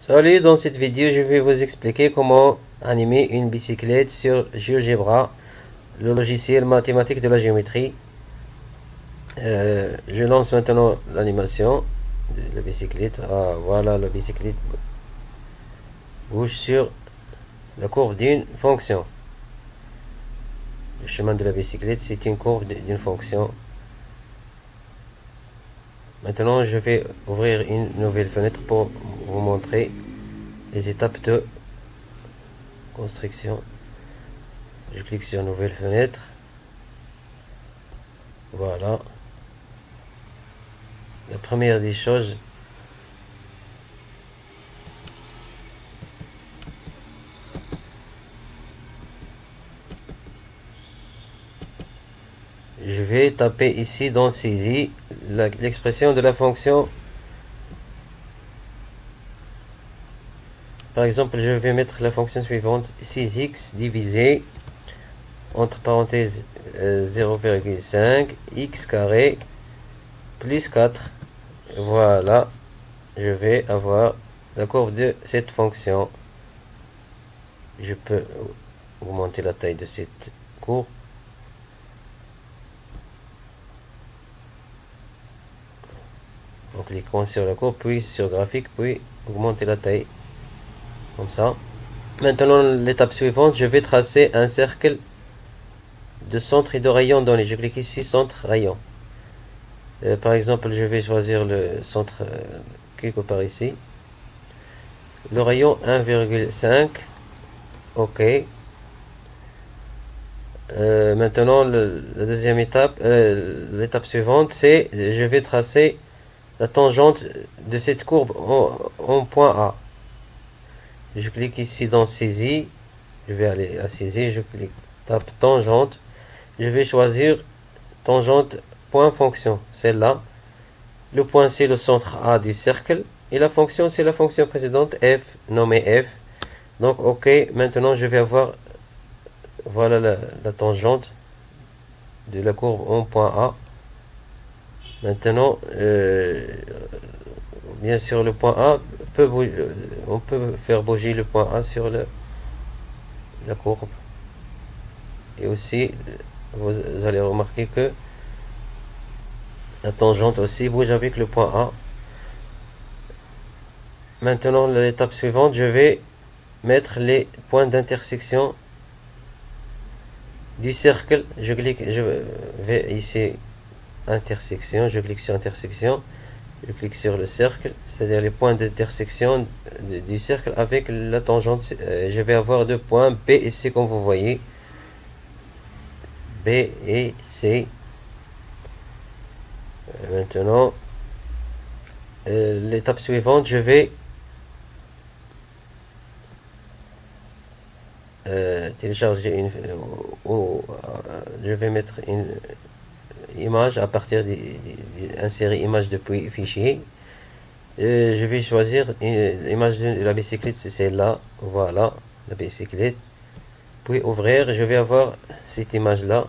Salut, dans cette vidéo je vais vous expliquer comment animer une bicyclette sur GeoGebra, le logiciel mathématique de la géométrie. Je lance maintenant l'animation de la bicyclette. Ah, voilà, la bicyclette bouge sur la courbe d'une fonction. Le chemin de la bicyclette, c'est une courbe d'une fonction. Maintenant, je vais ouvrir une nouvelle fenêtre pour vous montrer les étapes de construction. Je clique sur nouvelle fenêtre. Voilà. La première des choses, je vais taper ici dans saisie l'expression de la fonction. Par exemple, je vais mettre la fonction suivante: 6x divisé entre parenthèses 0,5 x carré plus 4. Voilà, je vais avoir la courbe de cette fonction. Je peux augmenter la taille de cette courbe. En cliquant sur la courbe, puis sur graphique, puis augmenter la taille. Comme ça. Maintenant, l'étape suivante, je vais tracer un cercle de centre et de rayon donné. Je clique ici, centre, rayon. Par exemple, je vais choisir le centre quelque part ici. Le rayon 1,5. OK. Maintenant, la deuxième étape, l'étape suivante, c'est je vais tracer la tangente de cette courbe en point A. Je clique ici dans saisie, je vais aller à saisie, je clique, tape tangente, je vais choisir tangente point fonction, celle-là. Le point c'est le centre A du cercle et la fonction c'est la fonction précédente f, nommée f. Donc OK, maintenant je vais avoir, voilà la tangente de la courbe en point A. Maintenant, bien sûr le point A on peut faire bouger le point A sur la courbe, et aussi vous allez remarquer que la tangente aussi bouge avec le point A. Maintenant, l'étape suivante, je vais mettre les points d'intersection du cercle. Je vais ici intersection, je clique sur intersection, je clique sur le cercle, c'est-à-dire les points d'intersection du cercle avec la tangente. Je vais avoir deux points B et C, comme vous voyez, B et C. Maintenant, l'étape suivante, je vais télécharger je vais mettre une image à partir d'insérer image depuis fichier. Je vais choisir l'image de la bicyclette, c'est celle-là. Voilà, la bicyclette. Puis ouvrir, je vais avoir cette image là.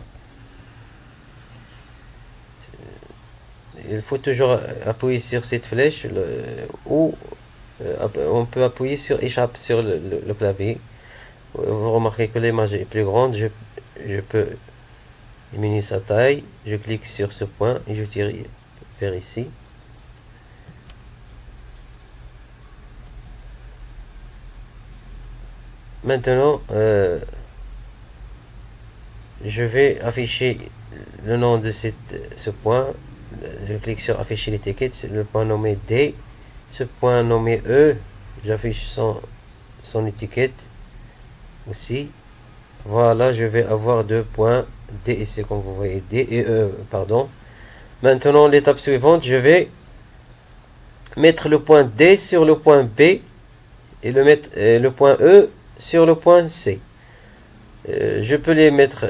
Il faut toujours appuyer sur cette flèche, ou on peut appuyer sur échappe sur le clavier. Vous remarquez que l'image est plus grande. Je peux diminuer sa taille, je clique sur ce point et je tire vers ici. Maintenant, je vais afficher le nom de ce point. Je clique sur afficher l'étiquette, le point nommé D, ce point nommé E, j'affiche son étiquette aussi. Voilà, je vais avoir deux points D et C, comme vous voyez, D et E, pardon. Maintenant, l'étape suivante, je vais mettre le point D sur le point B et le point E sur le point C. Je peux les mettre,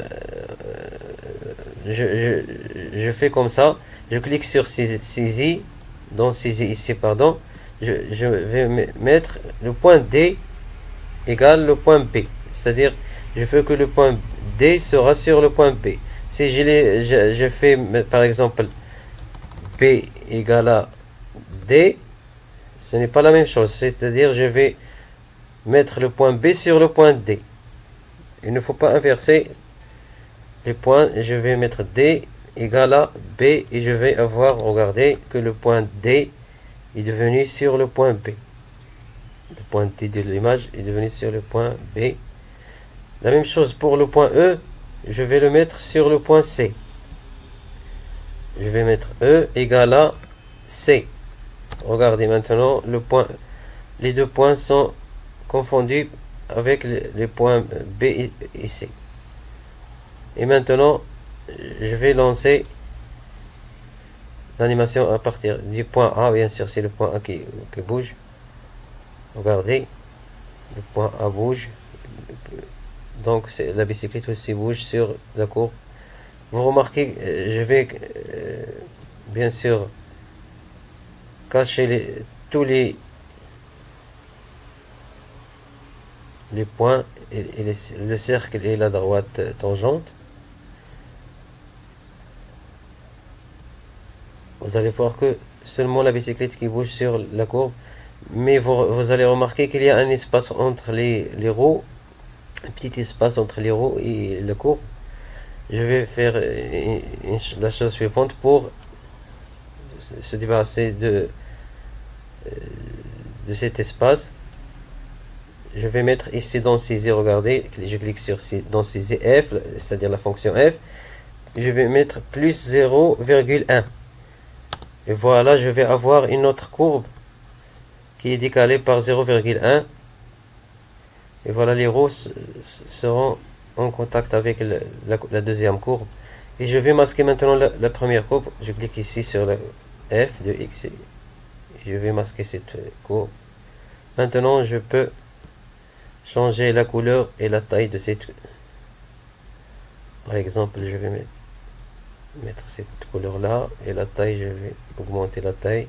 je fais comme ça. Je clique sur saisie, dans saisie ici, pardon. Je vais mettre le point D égale le point B, c'est-à-dire je veux que le point D sera sur le point B. Si je fais par exemple B égale à D, ce n'est pas la même chose. C'est-à-dire, je vais mettre le point B sur le point D. Il ne faut pas inverser les points. Je vais mettre D égale à B et je vais avoir, regardez, que le point D est devenu sur le point B. Le point D de l'image est devenu sur le point B. La même chose pour le point E, je vais le mettre sur le point C. Je vais mettre E égale à C. Regardez maintenant, les deux points sont confondus avec les points B et C. Et maintenant, je vais lancer l'animation à partir du point A. Bien sûr, c'est le point A qui bouge. Regardez, le point A bouge. Donc la bicyclette aussi bouge sur la courbe. Vous remarquez, je vais bien sûr cacher tous les points et le cercle et la droite tangente. Vous allez voir que seulement la bicyclette qui bouge sur la courbe, mais vous allez remarquer qu'il y a un espace entre les roues, un petit espace entre les roues et la courbe. Je vais faire la chose suivante pour se débarrasser de cet espace. Je vais mettre ici dans saisir, regardez, je clique sur dans saisir F, c'est-à-dire la fonction F. Je vais mettre plus 0,1. Et voilà, je vais avoir une autre courbe qui est décalée par 0,1. Et voilà, les roues seront en contact avec la deuxième courbe. Et je vais masquer maintenant la première courbe. Je clique ici sur la F de X. Et je vais masquer cette courbe. Maintenant, je peux changer la couleur et la taille de cette. Par exemple, je vais mettre cette couleur là et la taille, je vais augmenter la taille.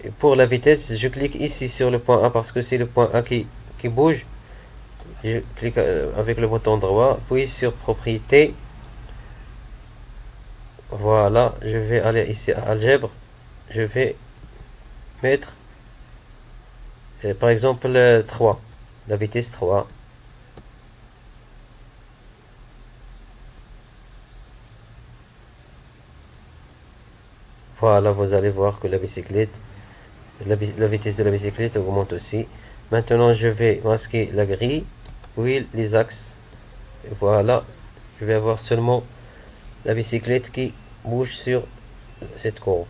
Et pour la vitesse, je clique ici sur le point A parce que c'est le point A qui bouge. Je clique avec le bouton droit, puis sur propriété. Voilà, je vais aller ici à algèbre. Je vais mettre par exemple 3, la vitesse 3. Voilà, vous allez voir que la bicyclette, la vitesse de la bicyclette augmente aussi. Maintenant, je vais masquer la grille, puis les axes. Et voilà, je vais avoir seulement la bicyclette qui bouge sur cette courbe.